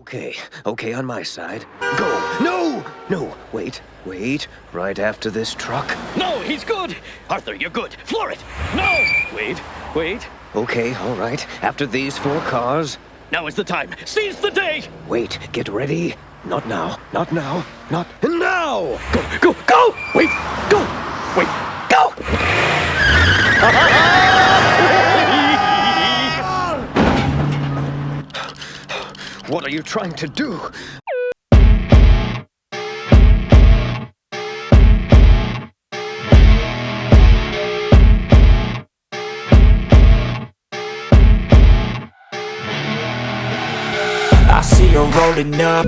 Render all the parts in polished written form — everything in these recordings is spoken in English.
Okay, on my side. Go! No! No, wait. Right after this truck. No, he's good! Arthur, you're good. Floor it! No! Wait. Okay, all right. After these 4 cars. Now is the time. Seize the day! Wait, get ready. Not now. Not now. Not now! Go! Wait! Go! Wait! Go! What are you trying to do? I see her rolling up.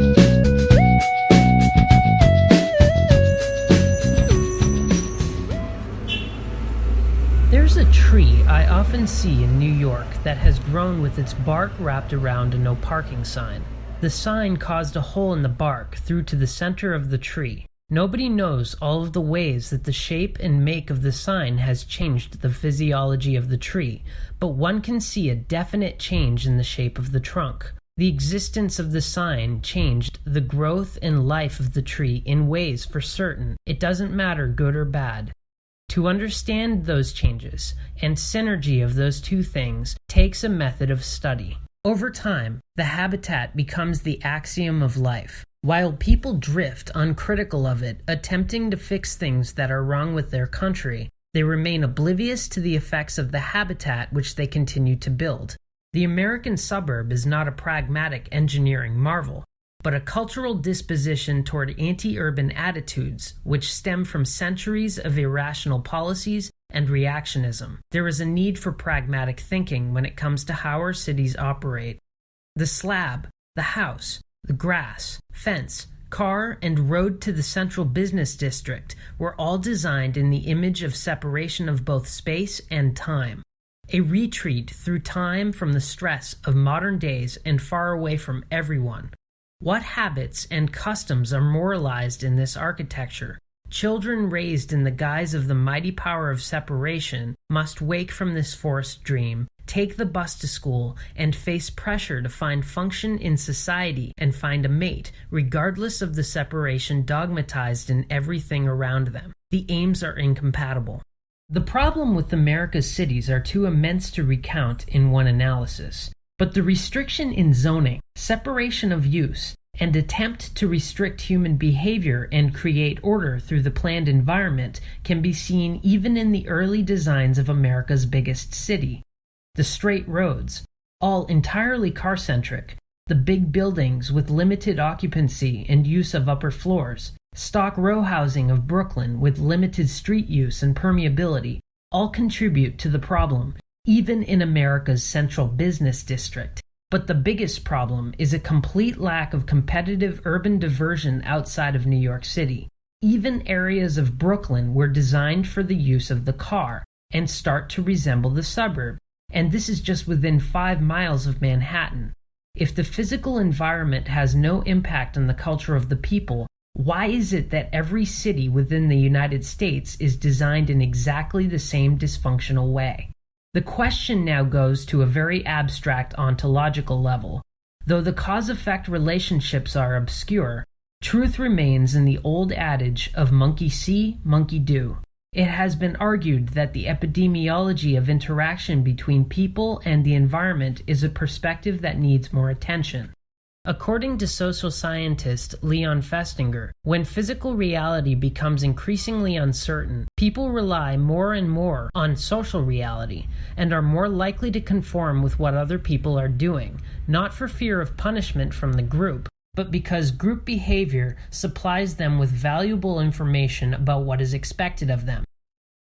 There's a tree I often see in New York that has grown with its bark wrapped around a no parking sign. The sign caused a hole in the bark through to the center of the tree. Nobody knows all of the ways that the shape and make of the sign has changed the physiology of the tree, but one can see a definite change in the shape of the trunk. The existence of the sign changed the growth and life of the tree in ways for certain. It doesn't matter good or bad. To understand those changes and synergy of those two things takes a method of study. Over time, the habitat becomes the axiom of life. While people drift uncritical of it, attempting to fix things that are wrong with their country, they remain oblivious to the effects of the habitat which they continue to build. The American suburb is not a pragmatic engineering marvel, but a cultural disposition toward anti-urban attitudes which stem from centuries of irrational policies and reactionism. There is a need for pragmatic thinking when it comes to how our cities operate. The slab, the house, the grass, fence, car, and road to the central business district were all designed in the image of separation of both space and time. A retreat through time from the stress of modern days and far away from everyone. What habits and customs are moralized in this architecture? Children raised in the guise of the mighty power of separation must wake from this forced dream, take the bus to school, and face pressure to find function in society and find a mate, regardless of the separation dogmatized in everything around them. The aims are incompatible. The problem with America's cities are too immense to recount in one analysis. But the restriction in zoning, separation of use, and attempt to restrict human behavior and create order through the planned environment can be seen even in the early designs of America's biggest city. The straight roads, all entirely car-centric, the big buildings with limited occupancy and use of upper floors, stock row housing of Brooklyn with limited street use and permeability, all contribute to the problem, even in America's central business district. But the biggest problem is a complete lack of competitive urban diversion outside of New York City. Even areas of Brooklyn were designed for the use of the car and start to resemble the suburb, and this is just within 5 miles of Manhattan. If the physical environment has no impact on the culture of the people, why is it that every city within the United States is designed in exactly the same dysfunctional way? The question now goes to a very abstract ontological level. Though the cause-effect relationships are obscure, truth remains in the old adage of monkey see, monkey do. It has been argued that the epidemiology of interaction between people and the environment is a perspective that needs more attention. According to social scientist Leon Festinger, when physical reality becomes increasingly uncertain, people rely more and more on social reality and are more likely to conform with what other people are doing, not for fear of punishment from the group, but because group behavior supplies them with valuable information about what is expected of them.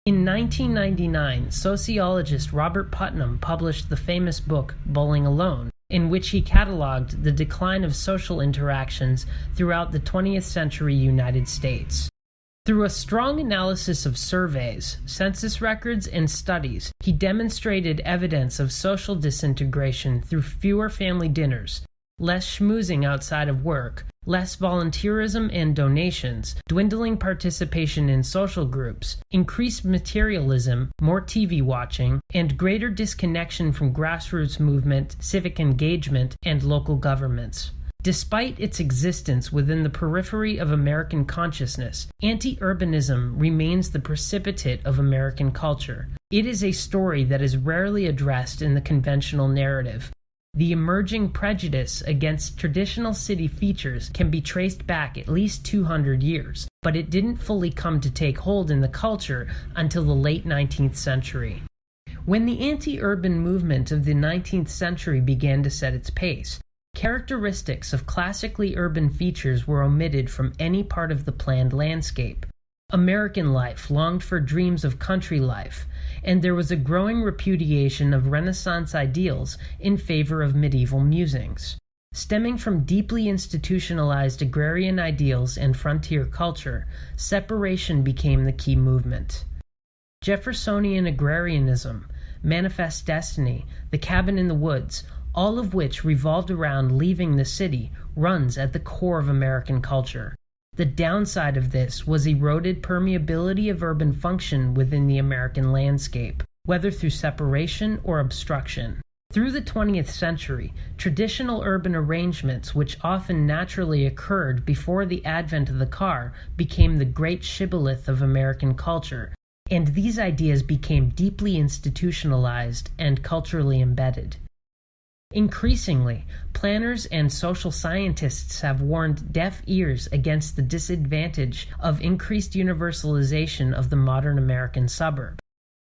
In 1999, sociologist Robert Putnam published the famous book Bowling Alone, in which he cataloged the decline of social interactions throughout the 20th century United States. Through a strong analysis of surveys, census records, and studies, he demonstrated evidence of social disintegration through fewer family dinners, less schmoozing outside of work, less volunteerism and donations, dwindling participation in social groups, increased materialism, more TV watching, and greater disconnection from grassroots movement, civic engagement, and local governments. Despite its existence within the periphery of American consciousness, anti-urbanism remains the precipitate of American culture. It is a story that is rarely addressed in the conventional narrative. The emerging prejudice against traditional city features can be traced back at least 200 years, but it didn't fully come to take hold in the culture until the late 19th century. When the anti-urban movement of the 19th century began to set its pace, characteristics of classically urban features were omitted from any part of the planned landscape. American life longed for dreams of country life, and there was a growing repudiation of Renaissance ideals in favor of medieval musings. Stemming from deeply institutionalized agrarian ideals and frontier culture, separation became the key movement. Jeffersonian agrarianism, Manifest Destiny, The Cabin in the Woods, all of which revolved around leaving the city, runs at the core of American culture. The downside of this was eroded permeability of urban function within the American landscape, whether through separation or obstruction. Through the 20th century, traditional urban arrangements, which often naturally occurred before the advent of the car, became the great shibboleth of American culture, and these ideas became deeply institutionalized and culturally embedded. Increasingly, planners and social scientists have warned deaf ears against the disadvantage of increased universalization of the modern American suburb.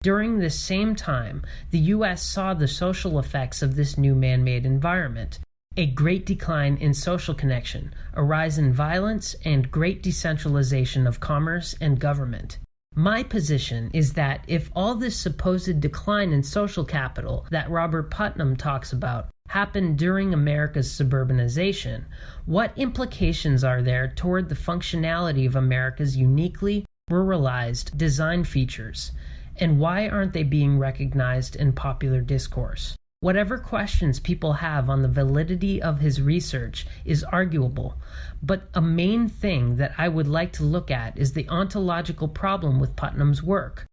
During this same time, the U.S. saw the social effects of this new man-made environment: a great decline in social connection, a rise in violence, and great decentralization of commerce and government. My position is that if all this supposed decline in social capital that Robert Putnam talks about happened during America's suburbanization, what implications are there toward the functionality of America's uniquely ruralized design features, and why aren't they being recognized in popular discourse? Whatever questions people have on the validity of his research is arguable, but a main thing that I would like to look at is the ontological problem with Putnam's work.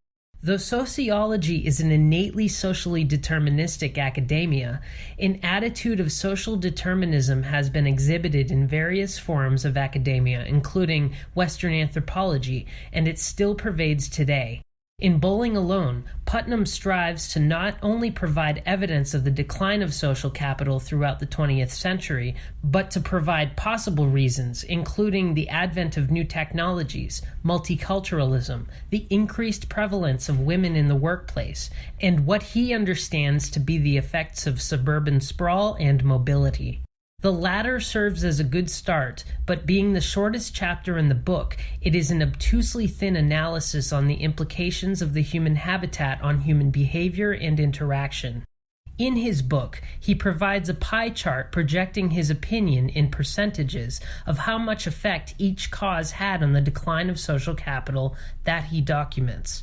Though sociology is an innately socially deterministic academia, an attitude of social determinism has been exhibited in various forms of academia, including Western anthropology, and it still pervades today. In Bowling Alone, Putnam strives to not only provide evidence of the decline of social capital throughout the 20th century, but to provide possible reasons, including the advent of new technologies, multiculturalism, the increased prevalence of women in the workplace, and what he understands to be the effects of suburban sprawl and mobility. The latter serves as a good start, but being the shortest chapter in the book, it is an obtusely thin analysis on the implications of the human habitat on human behavior and interaction. In his book, he provides a pie chart projecting his opinion in percentages of how much effect each cause had on the decline of social capital that he documents.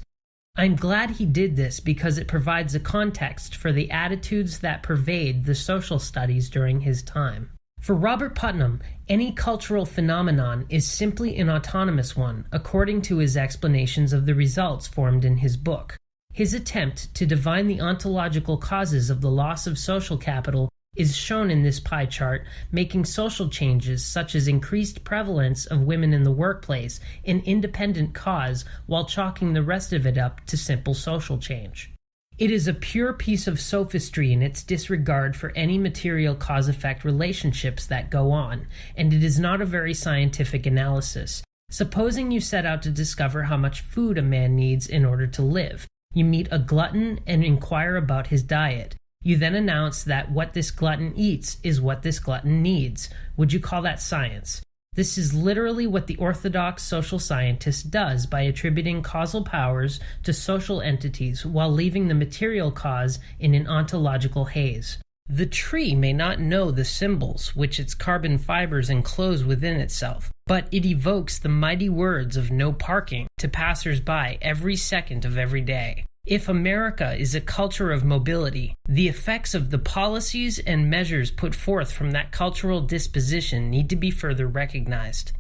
I'm glad he did this because it provides a context for the attitudes that pervade the social studies during his time. For Robert Putnam, any cultural phenomenon is simply an autonomous one, according to his explanations of the results formed in his book. His attempt to divine the ontological causes of the loss of social capital is shown in this pie chart, making social changes such as increased prevalence of women in the workplace an independent cause while chalking the rest of it up to simple social change. It is a pure piece of sophistry in its disregard for any material cause-effect relationships that go on, and it is not a very scientific analysis. Supposing you set out to discover how much food a man needs in order to live. You meet a glutton and inquire about his diet. You then announce that what this glutton eats is what this glutton needs. Would you call that science? This is literally what the orthodox social scientist does by attributing causal powers to social entities while leaving the material cause in an ontological haze. The tree may not know the symbols which its carbon fibers enclose within itself, but it evokes the mighty words of no parking to passers-by every second of every day. If America is a culture of mobility, the effects of the policies and measures put forth from that cultural disposition need to be further recognized.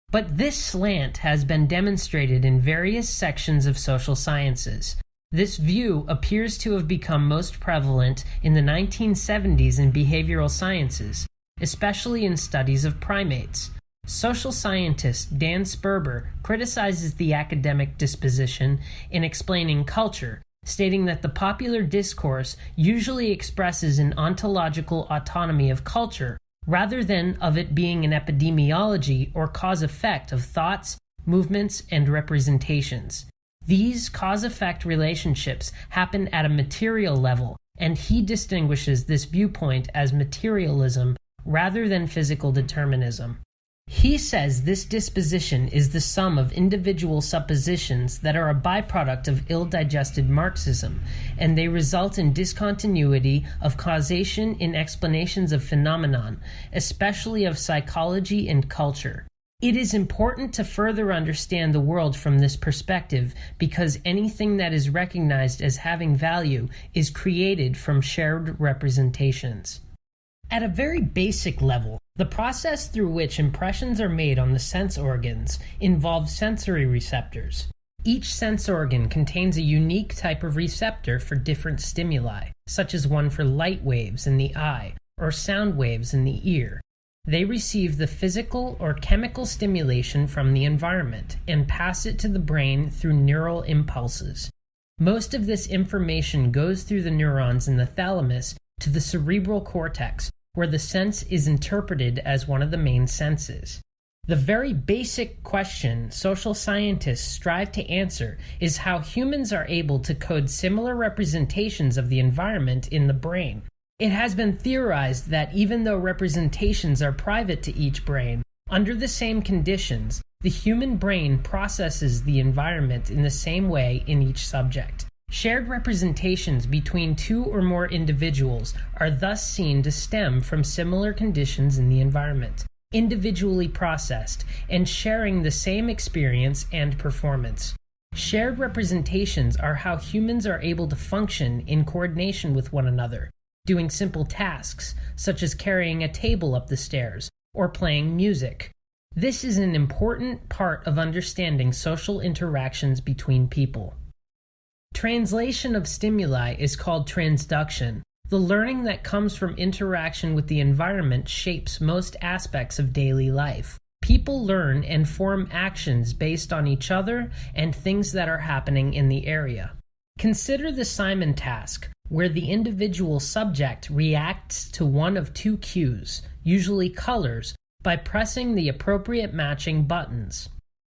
But this slant has been demonstrated in various sections of social sciences. This view appears to have become most prevalent in the 1970s in behavioral sciences. especially in studies of primates. Social scientist Dan Sperber criticizes the academic disposition in explaining culture, stating that the popular discourse usually expresses an ontological autonomy of culture, rather than of it being an epidemiology or cause-effect of thoughts, movements, and representations. These cause-effect relationships happen at a material level, and he distinguishes this viewpoint as materialism rather than physical determinism. He says this disposition is the sum of individual suppositions that are a byproduct of ill-digested Marxism, and they result in discontinuity of causation in explanations of phenomenon, especially of psychology and culture. It is important to further understand the world from this perspective because anything that is recognized as having value is created from shared representations. At a very basic level, the process through which impressions are made on the sense organs involves sensory receptors. Each sense organ contains a unique type of receptor for different stimuli, such as one for light waves in the eye or sound waves in the ear. They receive the physical or chemical stimulation from the environment and pass it to the brain through neural impulses. Most of this information goes through the neurons in the thalamus to the cerebral cortex, where the sense is interpreted as one of the main senses. The very basic question social scientists strive to answer is how humans are able to code similar representations of the environment in the brain. It has been theorized that even though representations are private to each brain, under the same conditions, the human brain processes the environment in the same way in each subject. Shared representations between two or more individuals are thus seen to stem from similar conditions in the environment, individually processed, and sharing the same experience and performance. Shared representations are how humans are able to function in coordination with one another, doing simple tasks, such as carrying a table up the stairs or playing music. This is an important part of understanding social interactions between people. Translation of stimuli is called transduction. The learning that comes from interaction with the environment shapes most aspects of daily life. People learn and form actions based on each other and things that are happening in the area. Consider the Simon task, where the individual subject reacts to one of two cues, usually colors, by pressing the appropriate matching buttons.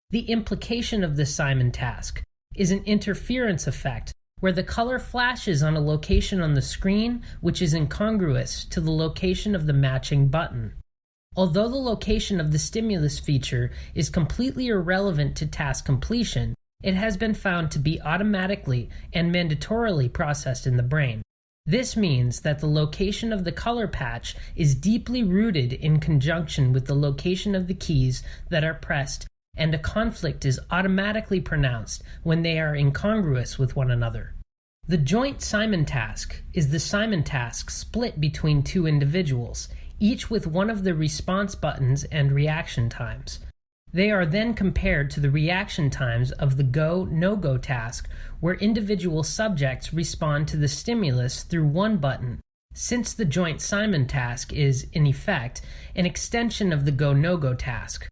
The implication of the Simon task is an interference effect, where the color flashes on a location on the screen which is incongruous to the location of the matching button. Although the location of the stimulus feature is completely irrelevant to task completion, it has been found to be automatically and mandatorily processed in the brain. This means that the location of the color patch is deeply rooted in conjunction with the location of the keys that are pressed, and a conflict is automatically pronounced when they are incongruous with one another. The joint Simon task is the Simon task split between two individuals, each with one of the response buttons and reaction times. They are then compared to the reaction times of the go-no-go task, where individual subjects respond to the stimulus through one button, since the joint Simon task is, in effect, an extension of the go-no-go task.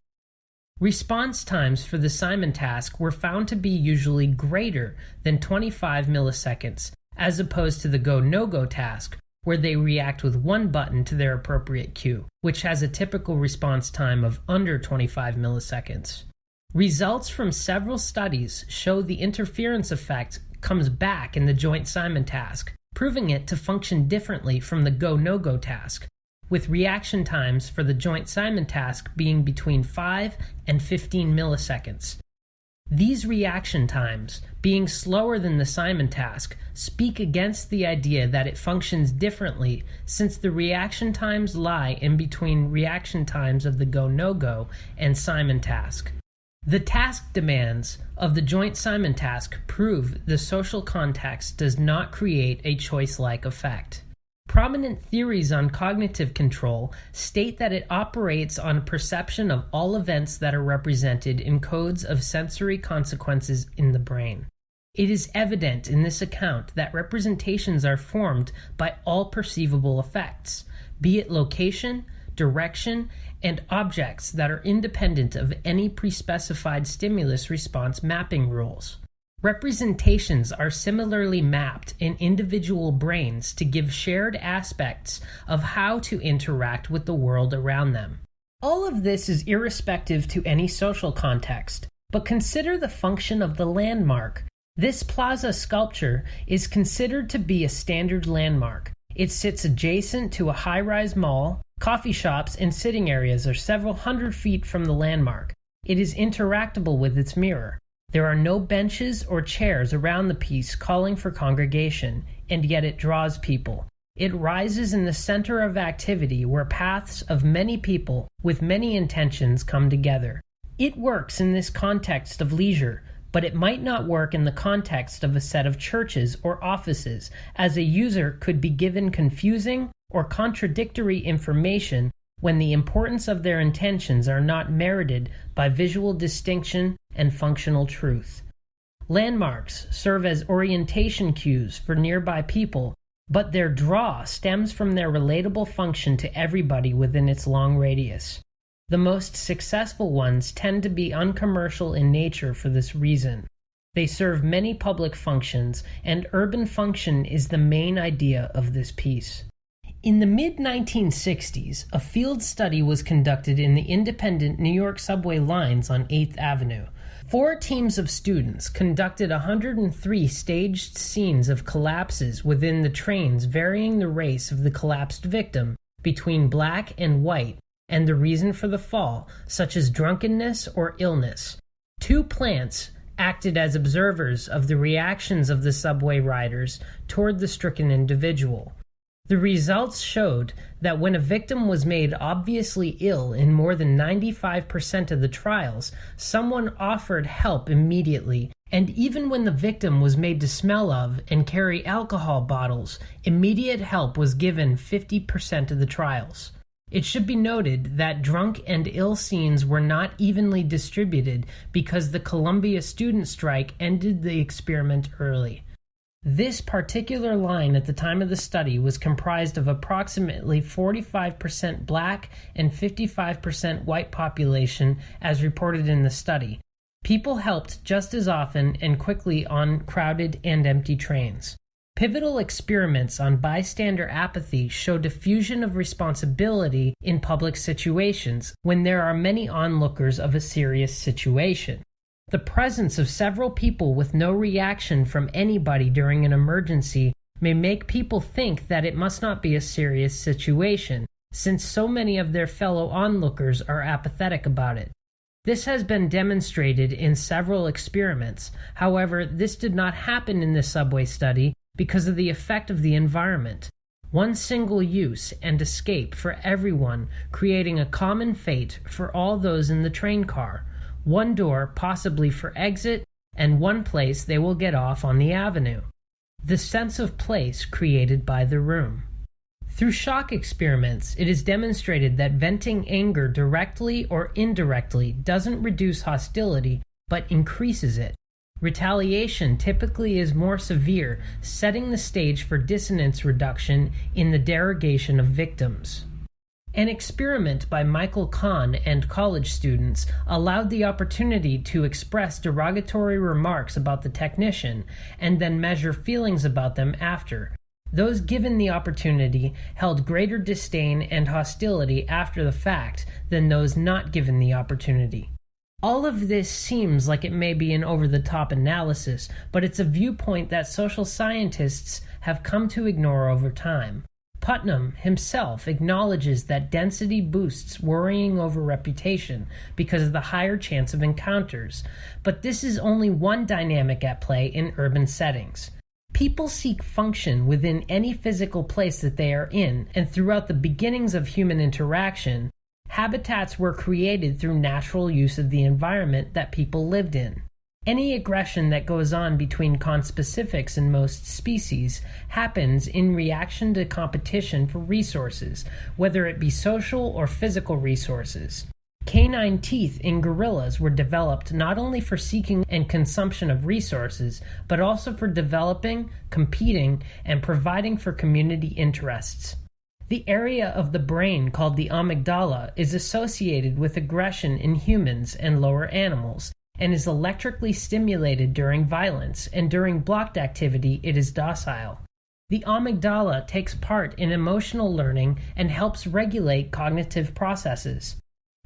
Response times for the Simon task were found to be usually greater than 25 milliseconds, as opposed to the go-no-go task, where they react with one button to their appropriate cue, which has a typical response time of under 25 milliseconds. Results from several studies show the interference effect comes back in the joint Simon task, proving it to function differently from the go-no-go task, with reaction times for the joint Simon task being between 5 and 15 milliseconds. These reaction times, being slower than the Simon task, speak against the idea that it functions differently, since the reaction times lie in between reaction times of the go-no-go and Simon task. The task demands of the joint Simon task prove the social context does not create a choice-like effect. Prominent theories on cognitive control state that it operates on perception of all events that are represented in codes of sensory consequences in the brain. It is evident in this account that representations are formed by all perceivable effects, be it location, direction, and objects that are independent of any pre-specified stimulus response mapping rules. Representations are similarly mapped in individual brains to give shared aspects of how to interact with the world around them. All of this is irrespective to any social context, but consider the function of the landmark. This plaza sculpture is considered to be a standard landmark. It sits adjacent to a high-rise mall. Coffee shops and sitting areas are several hundred feet from the landmark. It is interactable with its mirror. There are no benches or chairs around the piece calling for congregation, and yet it draws people. It rises in the center of activity where paths of many people with many intentions come together. It works in this context of leisure, but it might not work in the context of a set of churches or offices, as a user could be given confusing or contradictory information when the importance of their intentions are not merited by visual distinction and functional truth. Landmarks serve as orientation cues for nearby people, but their draw stems from their relatable function to everybody within its long radius. The most successful ones tend to be uncommercial in nature for this reason. They serve many public functions, and urban function is the main idea of this piece. In the mid-1960s, a field study was conducted in the independent New York subway lines on 8th Avenue. 4 teams of students conducted 103 staged scenes of collapses within the trains, varying the race of the collapsed victim between black and white, and the reason for the fall, such as drunkenness or illness. 2 plants acted as observers of the reactions of the subway riders toward the stricken individual. The results showed that when a victim was made obviously ill in more than 95% of the trials, someone offered help immediately, and even when the victim was made to smell of and carry alcohol bottles, immediate help was given 50% of the trials. It should be noted that drunk and ill scenes were not evenly distributed because the Columbia student strike ended the experiment early. This particular line at the time of the study was comprised of approximately 45% black and 55% white population as reported in the study. People helped just as often and quickly on crowded and empty trains. Pivotal experiments on bystander apathy show diffusion of responsibility in public situations when there are many onlookers of a serious situation. The presence of several people with no reaction from anybody during an emergency may make people think that it must not be a serious situation, since so many of their fellow onlookers are apathetic about it. This has been demonstrated in several experiments. However, this did not happen in the subway study because of the effect of the environment. One single use and escape for everyone, creating a common fate for all those in the train car. One door possibly for exit, and one place they will get off on the avenue. The sense of place created by the room. Through shock experiments, it is demonstrated that venting anger directly or indirectly doesn't reduce hostility, but increases it. Retaliation typically is more severe, setting the stage for dissonance reduction in the derogation of victims. An experiment by Michael Kahn and college students allowed the opportunity to express derogatory remarks about the technician and then measure feelings about them after. Those given the opportunity held greater disdain and hostility after the fact than those not given the opportunity. All of this seems like it may be an over-the-top analysis, but it's a viewpoint that social scientists have come to ignore over time. Putnam himself acknowledges that density boosts worrying over reputation because of the higher chance of encounters, but this is only one dynamic at play in urban settings. People seek function within any physical place that they are in, and throughout the beginnings of human interaction, habitats were created through natural use of the environment that people lived in. Any aggression that goes on between conspecifics in most species happens in reaction to competition for resources, whether it be social or physical resources. Canine teeth in gorillas were developed not only for seeking and consumption of resources, but also for developing, competing, and providing for community interests. The area of the brain called the amygdala is associated with aggression in humans and lower animals, and is electrically stimulated during violence, and during blocked activity it is docile. The amygdala takes part in emotional learning and helps regulate cognitive processes.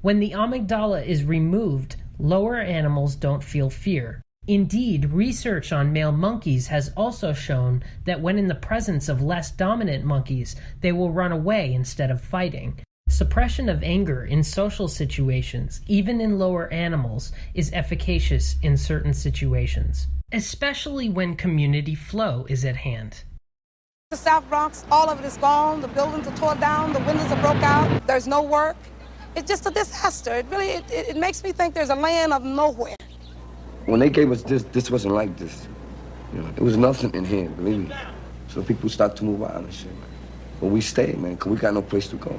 When the amygdala is removed, lower animals don't feel fear. Indeed, research on male monkeys has also shown that when in the presence of less dominant monkeys, they will run away instead of fighting. Suppression of anger in social situations, even in lower animals, is efficacious in certain situations, especially when community flow is at hand. The South Bronx, all of it is gone. The buildings are torn down. The windows are broke out. There's no work. It's just a disaster. It makes me think there's a land of nowhere. When they gave us this wasn't like this. You know, there was nothing in here, believe me. So people start to move out and shit. But we stayed, man, because we got no place to go.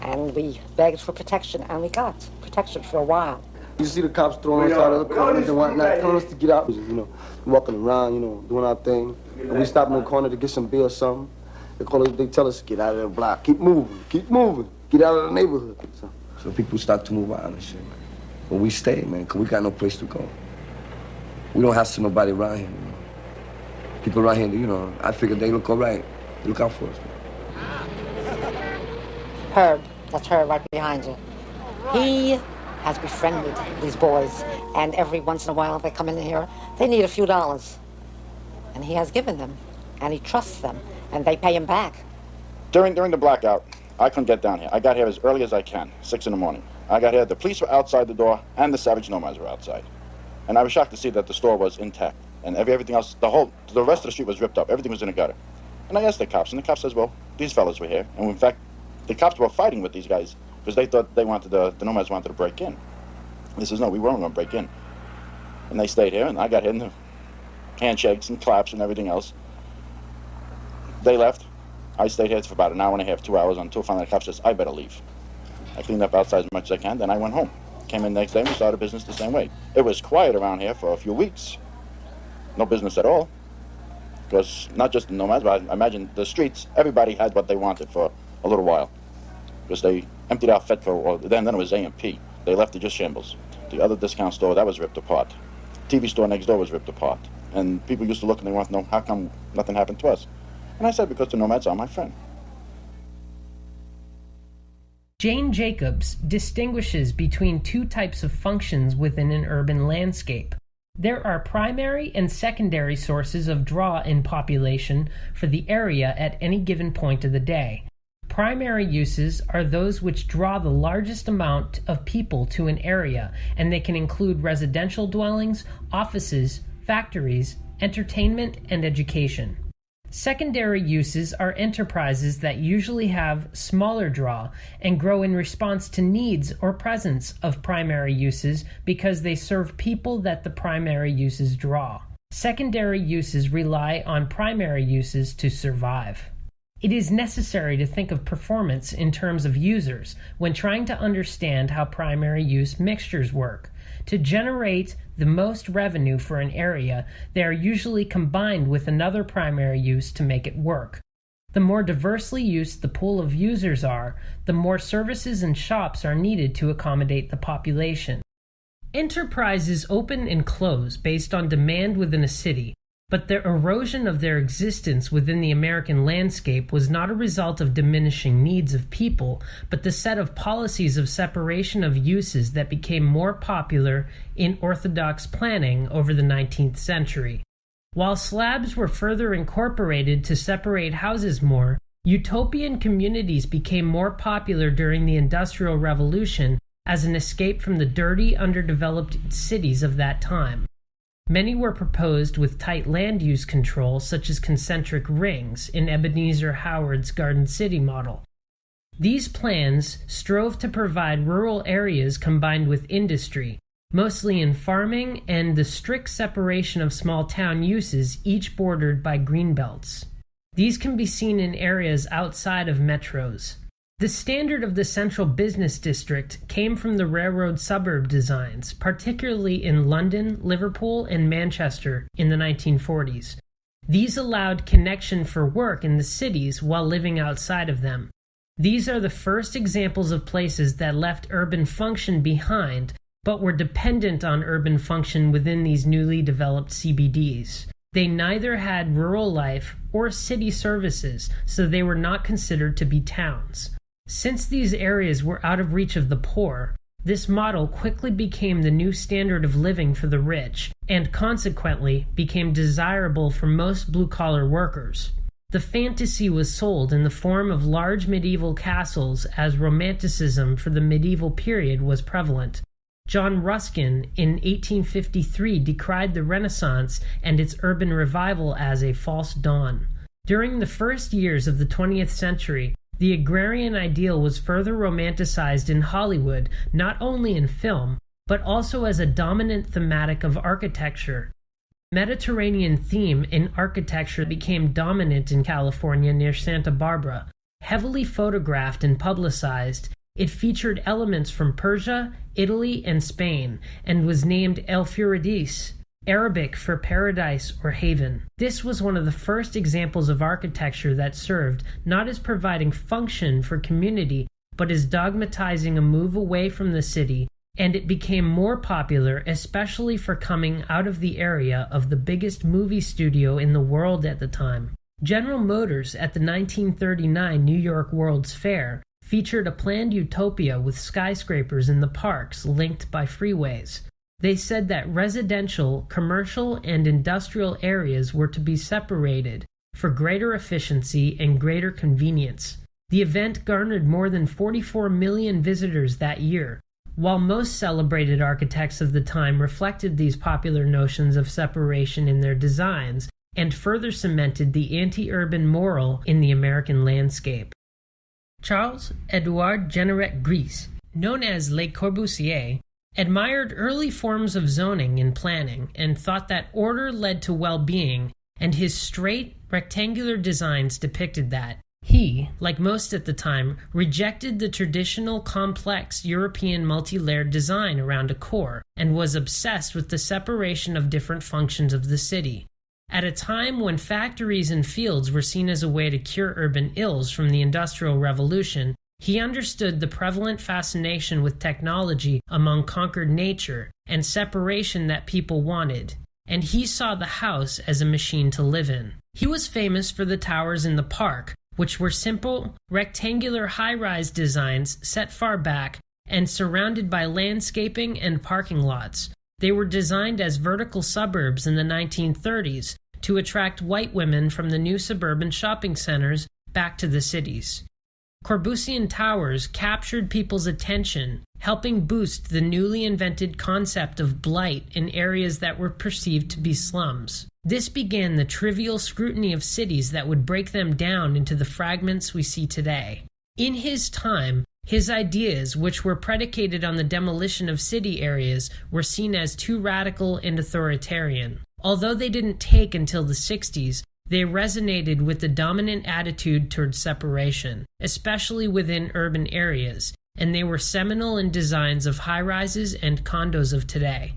And we begged for protection, and we got protection for a while. You see the cops throwing us out of the corners and whatnot, telling us to get out. You know, walking around, you know, doing our thing. And we stop in the corner to get some beer or something. They tell us, get out of the block, keep moving, get out of the neighborhood. So people start to move out and shit, man. But we stayed, man, because we got no place to go. We don't hassle nobody around here, you know. People around here, you know, I figured they look all right. They look out for us, man. Herb, that's Herb right behind you. He has befriended these boys, and every once in a while they come in here, they need a few dollars. And he has given them, and he trusts them, and they pay him back. During the blackout, I couldn't get down here. I got here as early as I can, 6 in the morning. I got here, the police were outside the door, and the Savage Nomads were outside. And I was shocked to see that the store was intact. And everything else, the rest of the street was ripped up. Everything was in a gutter. And I asked the cops, and the cop says, well, these fellas were here. And in fact, the cops were fighting with these guys because they thought the Nomads wanted to break in. He says, no, we weren't going to break in. And they stayed here, and I got hit in the handshakes and claps and everything else. They left. I stayed here for about an hour and a half, 2 hours, until finally the cop says, I better leave. I cleaned up outside as much as I can, then I went home. Came in the next day and we started business the same way. It was quiet around here for a few weeks. No business at all. Because not just the Nomads, but I imagine the streets, everybody had what they wanted for a little while. Because they emptied out Fetco, or then it was A&P. They left it just shambles. The other discount store, that was ripped apart. TV store next door was ripped apart. And people used to look and they want to know, how come nothing happened to us? And I said, because the Nomads are my friend. Jane Jacobs distinguishes between two types of functions within an urban landscape. There are primary and secondary sources of draw in population for the area at any given point of the day. Primary uses are those which draw the largest amount of people to an area, and they can include residential dwellings, offices, factories, entertainment, and education. Secondary uses are enterprises that usually have smaller draw and grow in response to needs or presence of primary uses because they serve people that the primary uses draw. Secondary uses rely on primary uses to survive. It is necessary to think of performance in terms of users when trying to understand how primary use mixtures work. To generate the most revenue for an area, they are usually combined with another primary use to make it work. The more diversely used the pool of users are, the more services and shops are needed to accommodate the population. Enterprises open and close based on demand within a city, but the erosion of their existence within the American landscape was not a result of diminishing needs of people, but the set of policies of separation of uses that became more popular in orthodox planning over the 19th century. While slabs were further incorporated to separate houses more, utopian communities became more popular during the Industrial Revolution as an escape from the dirty, underdeveloped cities of that time. Many were proposed with tight land use control, such as concentric rings in Ebenezer Howard's Garden City model. These plans strove to provide rural areas combined with industry, mostly in farming and the strict separation of small town uses, each bordered by greenbelts. These can be seen in areas outside of metros. The standard of the central business district came from the railroad suburb designs, particularly in London, Liverpool, and Manchester in the 1940s. These allowed connection for work in the cities while living outside of them. These are the first examples of places that left urban function behind, but were dependent on urban function within these newly developed CBDs. They neither had rural life or city services, so they were not considered to be towns. Since these areas were out of reach of the poor, this model quickly became the new standard of living for the rich, and consequently became desirable for most blue-collar workers. The fantasy was sold in the form of large medieval castles as Romanticism for the medieval period was prevalent. John Ruskin in 1853 decried the Renaissance and its urban revival as a false dawn. During the first years of the 20th century, the agrarian ideal was further romanticized in Hollywood, not only in film, but also as a dominant thematic of architecture. Mediterranean theme in architecture became dominant in California near Santa Barbara. Heavily photographed and publicized, it featured elements from Persia, Italy, and Spain, and was named El Furadis, Arabic for paradise or haven. This was one of the first examples of architecture that served not as providing function for community, but as dogmatizing a move away from the city, and it became more popular especially for coming out of the area of the biggest movie studio in the world at the time. General Motors at the 1939 New York World's Fair featured a planned utopia with skyscrapers in the parks linked by freeways. They said that residential, commercial, and industrial areas were to be separated for greater efficiency and greater convenience. The event garnered more than 44 million visitors that year. While most celebrated architects of the time reflected these popular notions of separation in their designs and further cemented the anti-urban moral in the American landscape. Charles-Édouard Générette-Gris, known as Le Corbusier, admired early forms of zoning and planning and thought that order led to well-being, and his straight, rectangular designs depicted that. He, like most at the time, rejected the traditional complex European multi-layered design around a core and was obsessed with the separation of different functions of the city. At a time when factories and fields were seen as a way to cure urban ills from the Industrial Revolution, he understood the prevalent fascination with technology among conquered nature and separation that people wanted, and he saw the house as a machine to live in. He was famous for the towers in the park, which were simple, rectangular high-rise designs set far back and surrounded by landscaping and parking lots. They were designed as vertical suburbs in the 1930s to attract white women from the new suburban shopping centers back to the cities. Corbusian towers captured people's attention, helping boost the newly invented concept of blight in areas that were perceived to be slums. This began the trivial scrutiny of cities that would break them down into the fragments we see today. In his time, his ideas, which were predicated on the demolition of city areas, were seen as too radical and authoritarian. Although they didn't take until the 60s, they resonated with the dominant attitude towards separation, especially within urban areas, and they were seminal in designs of high-rises and condos of today.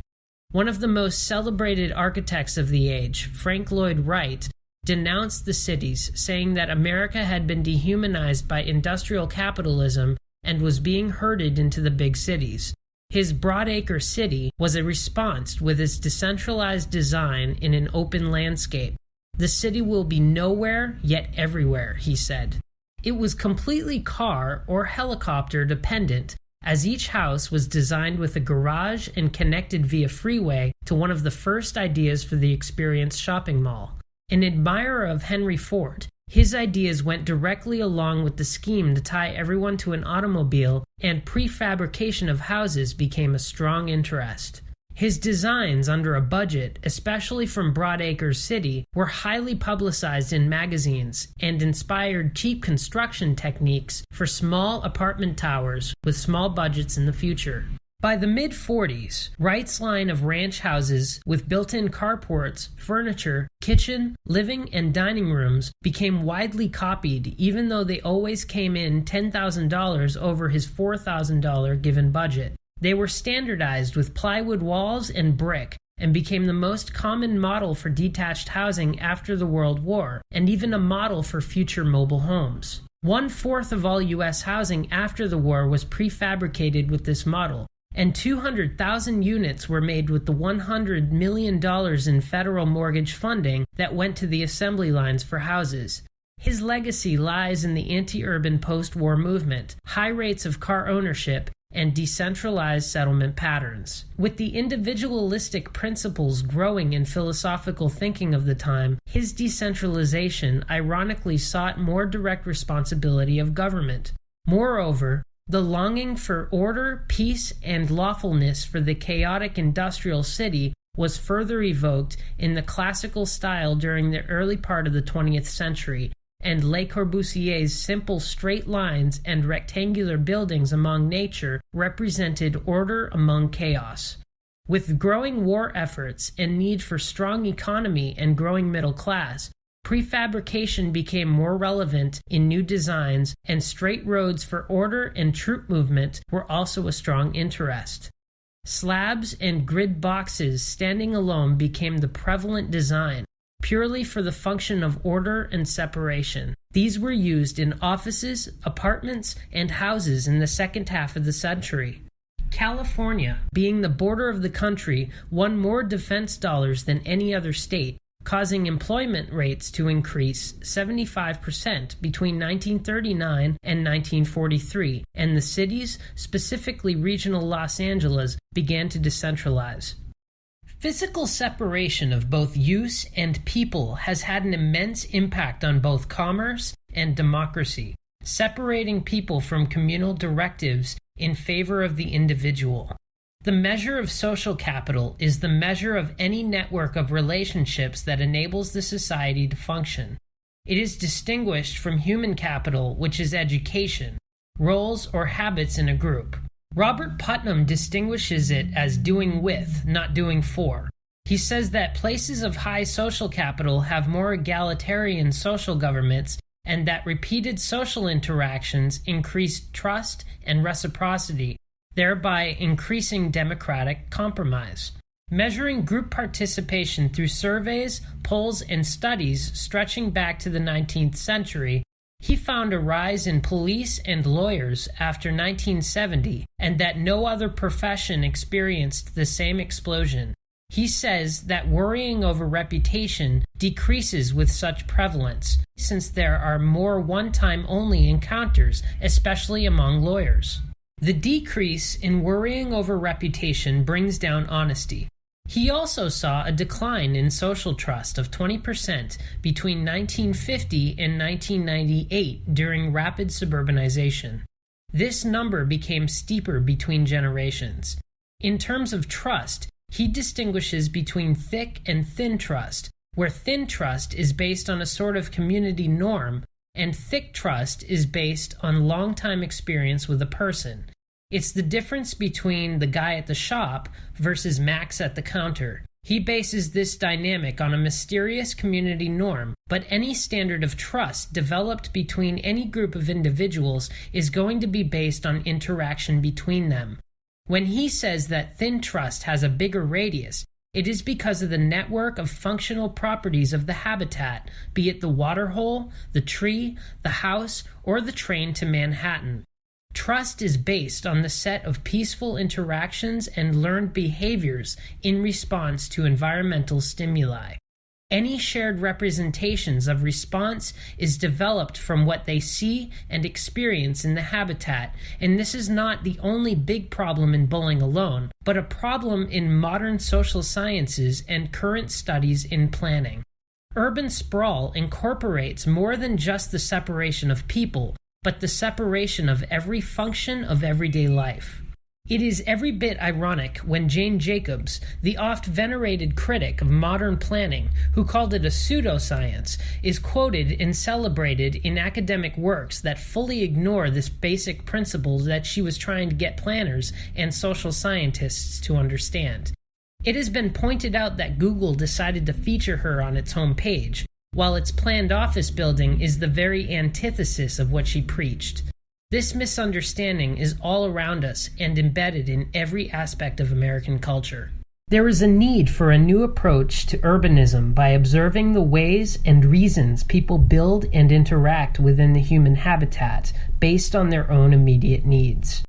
One of the most celebrated architects of the age, Frank Lloyd Wright, denounced the cities, saying that America had been dehumanized by industrial capitalism and was being herded into the big cities. His Broadacre City was a response with its decentralized design in an open landscape. The city will be nowhere, yet everywhere, he said. It was completely car or helicopter dependent, as each house was designed with a garage and connected via freeway to one of the first ideas for the Experience shopping mall. An admirer of Henry Ford, his ideas went directly along with the scheme to tie everyone to an automobile, and prefabrication of houses became a strong interest. His designs under a budget, especially from Broadacre City, were highly publicized in magazines and inspired cheap construction techniques for small apartment towers with small budgets in the future. By the mid-40s, Wright's line of ranch houses with built-in carports, furniture, kitchen, living, and dining rooms became widely copied, even though they always came in $10,000 over his $4,000 given budget. They were standardized with plywood walls and brick and became the most common model for detached housing after the World War, and even a model for future mobile homes. 1/4 of all U.S. housing after the war was prefabricated with this model, and 200,000 units were made with the $100 million in federal mortgage funding that went to the assembly lines for houses. His legacy lies in the anti-urban post-war movement, high rates of car ownership, and decentralized settlement patterns. With the individualistic principles growing in philosophical thinking of the time, his decentralization ironically sought more direct responsibility of government. Moreover, the longing for order, peace, and lawfulness for the chaotic industrial city was further evoked in the classical style during the early part of the 20th century, and Le Corbusier's simple straight lines and rectangular buildings among nature represented order among chaos. With growing war efforts and need for strong economy and growing middle class, prefabrication became more relevant in new designs, and straight roads for order and troop movement were also a strong interest. Slabs and grid boxes standing alone became the prevalent design, purely for the function of order and separation. These were used in offices, apartments, and houses in the second half of the century. California, being the border of the country, won more defense dollars than any other state, causing employment rates to increase 75% between 1939 and 1943, and the cities, specifically regional Los Angeles, began to decentralize. Physical separation of both use and people has had an immense impact on both commerce and democracy, separating people from communal directives in favor of the individual. The measure of social capital is the measure of any network of relationships that enables the society to function. It is distinguished from human capital, which is education, roles or habits in a group. Robert Putnam distinguishes it as doing with, not doing for. He says that places of high social capital have more egalitarian social governments, and that repeated social interactions increase trust and reciprocity, thereby increasing democratic compromise. Measuring group participation through surveys, polls, and studies stretching back to the 19th century, he found a rise in police and lawyers after 1970, and that no other profession experienced the same explosion. He says that worrying over reputation decreases with such prevalence, since there are more one-time only encounters, especially among lawyers. The decrease in worrying over reputation brings down honesty. He also saw a decline in social trust of 20% between 1950 and 1998 during rapid suburbanization. This number became steeper between generations. In terms of trust, he distinguishes between thick and thin trust, where thin trust is based on a sort of community norm, and thick trust is based on long-time experience with a person. It's the difference between the guy at the shop versus Max at the counter. He bases this dynamic on a mysterious community norm, but any standard of trust developed between any group of individuals is going to be based on interaction between them. When he says that thin trust has a bigger radius, it is because of the network of functional properties of the habitat, be it the water hole, the tree, the house, or the train to Manhattan. Trust is based on the set of peaceful interactions and learned behaviors in response to environmental stimuli. Any shared representations of response is developed from what they see and experience in the habitat, and this is not the only big problem in bullying alone, but a problem in modern social sciences and current studies in planning. Urban sprawl incorporates more than just the separation of people, but the separation of every function of everyday life. It is every bit ironic when Jane Jacobs, the oft-venerated critic of modern planning, who called it a pseudoscience, is quoted and celebrated in academic works that fully ignore this basic principle that she was trying to get planners and social scientists to understand. It has been pointed out that Google decided to feature her on its homepage, while its planned office building is the very antithesis of what she preached. This misunderstanding is all around us and embedded in every aspect of American culture. There is a need for a new approach to urbanism by observing the ways and reasons people build and interact within the human habitat based on their own immediate needs.